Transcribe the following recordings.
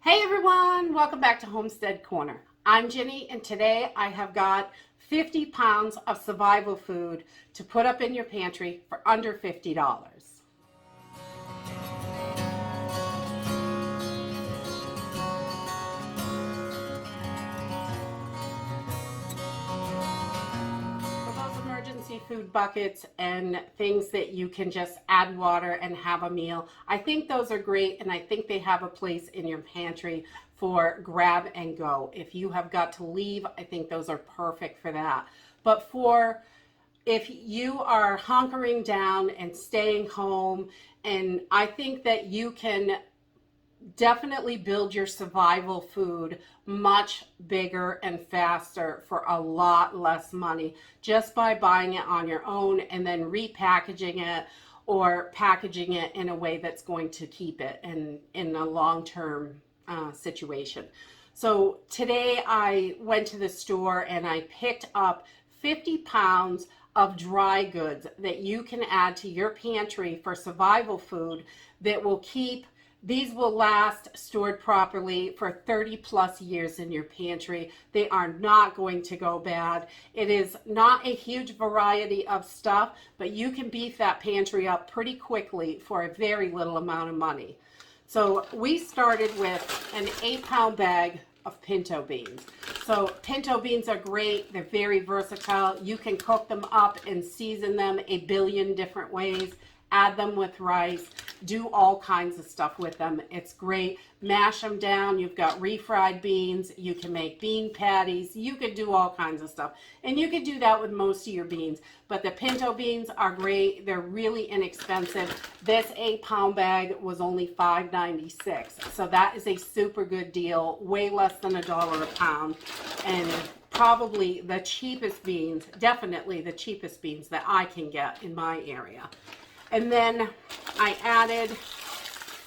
Hey everyone, welcome back to Homestead Corner. I'm Jenny and today I have got 50 pounds of survival food to put up in your pantry for under $50. Those emergency food buckets and things that you can just add water and have a meal, I think those are great, and I think they have a place in your pantry for grab and go. If you have got to leave, I think those are perfect for that. But for if you are hunkering down and staying home, and I think that you can definitely build your survival food much bigger and faster for a lot less money just by buying it on your own and then repackaging it or packaging it in a way that's going to keep it in a long-term situation. So today I went to the store and I picked up 50 pounds of dry goods that you can add to your pantry for survival food that will keep. These will last stored properly for 30 plus years in your pantry. They are not going to go bad. It is not a huge variety of stuff, but you can beef that pantry up pretty quickly for a very little amount of money. So we started with an 8-pound bag of pinto beans. So pinto beans are great. They're very versatile. You can cook them up and season them a billion different ways. Add them with rice, do all kinds of stuff with them. It's great. Mash them down. You've got refried beans. You can make bean patties. You could do all kinds of stuff. And you could do that with most of your beans. But the pinto beans are great. They're really inexpensive. This 8-pound bag was only $5.96. So that is a super good deal. Way less than $1 a pound. And probably the cheapest beans, definitely the cheapest beans that I can get in my area. And then I added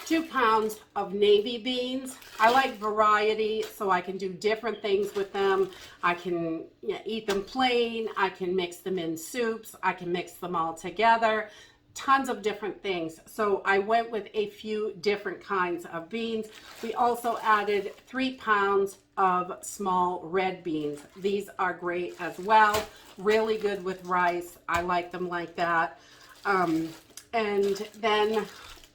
2 pounds of navy beans. I like variety, so I can do different things with them. I can eat them plain. I can mix them in soups. I can mix them all together. Tons of different things. So I went with a few different kinds of beans. We also added 3 pounds of small red beans. These are great as well. Really good with rice. I like them like that. And then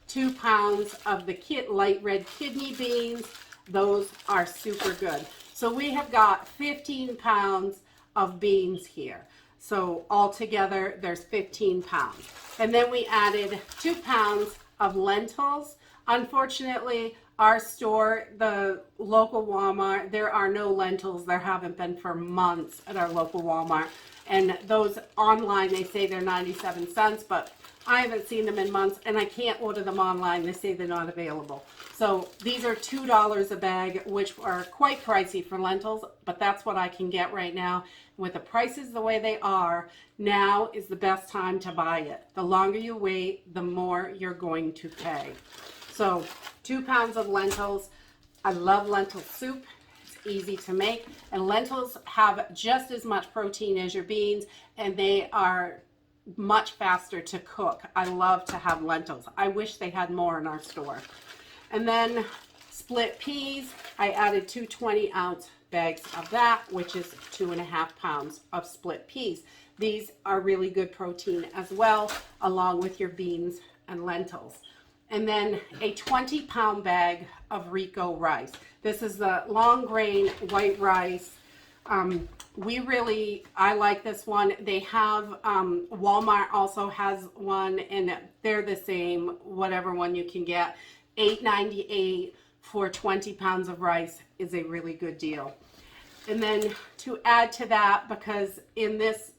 2 pounds of the light red kidney beans. Those are super good. So we have got 15 pounds of beans here. So altogether, there's 15 pounds. And then we added 2 pounds of lentils. Unfortunately, our store, the local Walmart, there are no lentils. There haven't been for months at our local Walmart. And those online, they say they're 97 cents, but I haven't seen them in months, and I can't order them online. They say they're not available. So these are $2 a bag, which are quite pricey for lentils, but that's what I can get right now. With the prices the way they are, now is the best time to buy it. The longer you wait, the more you're going to pay. So 2 pounds of lentils. I love lentil soup. It's easy to make, and lentils have just as much protein as your beans, and they are much faster to cook. I love to have lentils. I wish they had more in our store. And then split peas, I added 2 20-ounce bags of that, which is 2.5 pounds of split peas. These are really good protein as well, along with your beans and lentils. And then a 20-pound bag of Rico rice. This is the long grain white rice. I like this one. They have, Walmart also has one, and they're the same, whatever one you can get. $8.98 for 20 pounds of rice is a really good deal. And then to add to that, because in this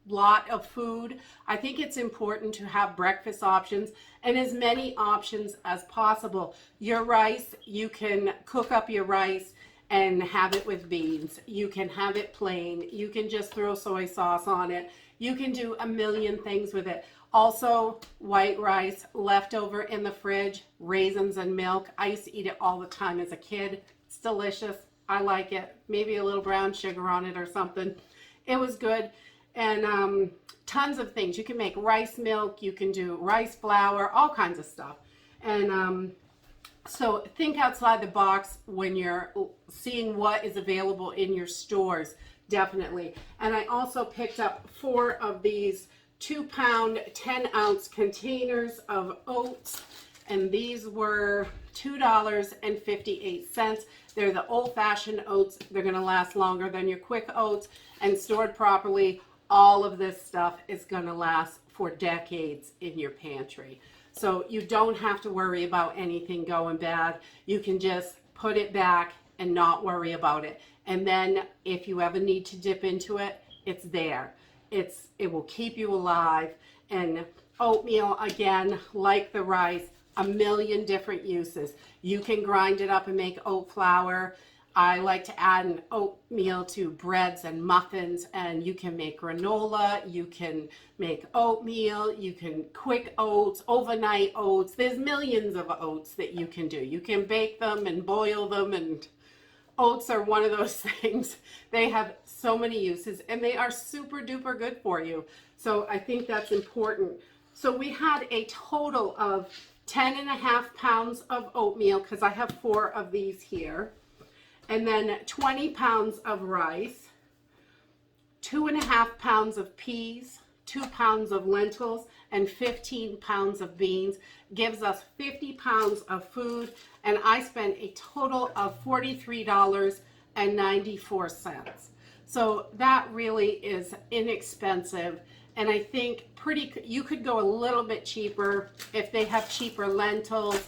lot of food, I think it's important to have breakfast options and as many options as possible. Your rice, you can cook up your rice and have it with beans. You can have it plain. You can just throw soy sauce on it. You can do a million things with it. Also, white rice left over in the fridge, raisins and milk. I used to eat it all the time as a kid. It's delicious. I like it. Maybe a little brown sugar on it or something. It was good. And tons of things. You can make rice milk. You can do rice flour, all kinds of stuff. And So think outside the box when you're seeing what is available in your stores, definitely. And I also picked up 4 of these 2-pound, 10-ounce containers of oats, and these were $2.58. They're the old-fashioned oats. They're going to last longer than your quick oats, and stored properly, all of this stuff is going to last for decades in your pantry. So you don't have to worry about anything going bad. You can just put it back and not worry about it. And then if you ever need to dip into it, it's there. It will keep you alive. And oatmeal, again, like the rice, a million different uses. You can grind it up and make oat flour. I like to add an oatmeal to breads and muffins, and you can make granola, you can make oatmeal, you can quick oats, overnight oats. There's millions of oats that you can do. You can bake them and boil them, and oats are one of those things. They have so many uses, and they are super duper good for you. So I think that's important. So we had a total of 10.5 pounds of oatmeal, because I have 4 of these here. And then 20 pounds of rice, 2.5 pounds of peas, 2 pounds of lentils, and 15 pounds of beans. Gives us 50 pounds of food, and I spent a total of $43.94. So that really is inexpensive, and I think you could go a little bit cheaper if they have cheaper lentils.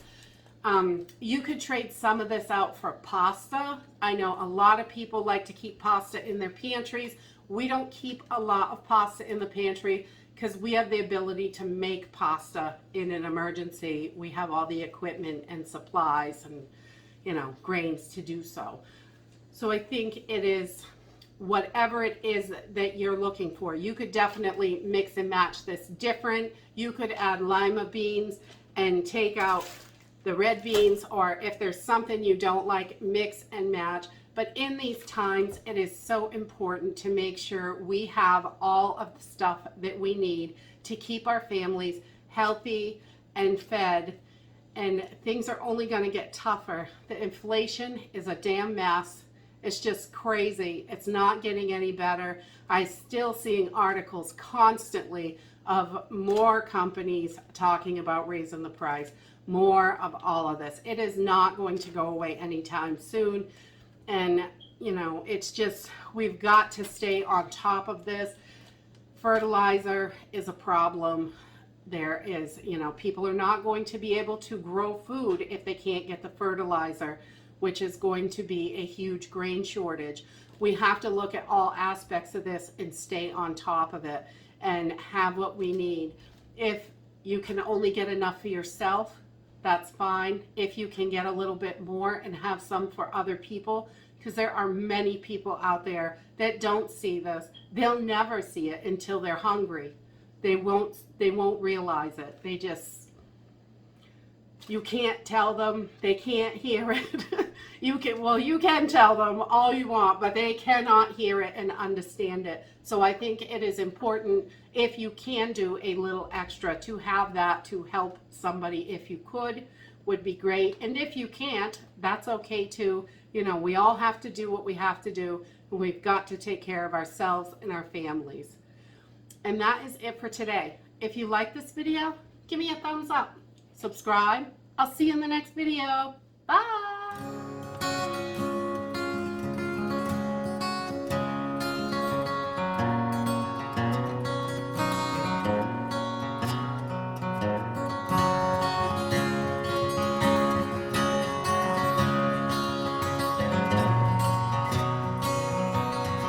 You could trade some of this out for pasta. I know a lot of people like to keep pasta in their pantries. We don't keep a lot of pasta in the pantry because we have the ability to make pasta in an emergency. We have all the equipment and supplies and, grains to do so. So I think it is whatever it is that you're looking for. You could definitely mix and match this different. You could add lima beans and take out the red beans, or if there's something you don't like, mix and match. But in these times, it is so important to make sure we have all of the stuff that we need to keep our families healthy and fed. And things are only going to get tougher. The inflation is a damn mess. It's just crazy. It's not getting any better. I'm still seeing articles constantly of more companies talking about raising the price. More of all of this. It is not going to go away anytime soon. And, it's just, we've got to stay on top of this. Fertilizer is a problem. There is, people are not going to be able to grow food if they can't get the fertilizer, which is going to be a huge grain shortage. We have to look at all aspects of this and stay on top of it and have what we need. If you can only get enough for yourself, that's fine. If you can get a little bit more and have some for other people, because there are many people out there that don't see this. They'll never see it until they're hungry. They won't realize it. You can't tell them, they can't hear it. You can tell them all you want, but they cannot hear it and understand it. So I think it is important, if you can do a little extra, to have that to help somebody. If you could, would be great. And if you can't, that's okay too. We all have to do what we have to do, and we've got to take care of ourselves and our families. And that is it for today. If you like this video, give me a thumbs up. Subscribe. I'll see you in the next video. Bye.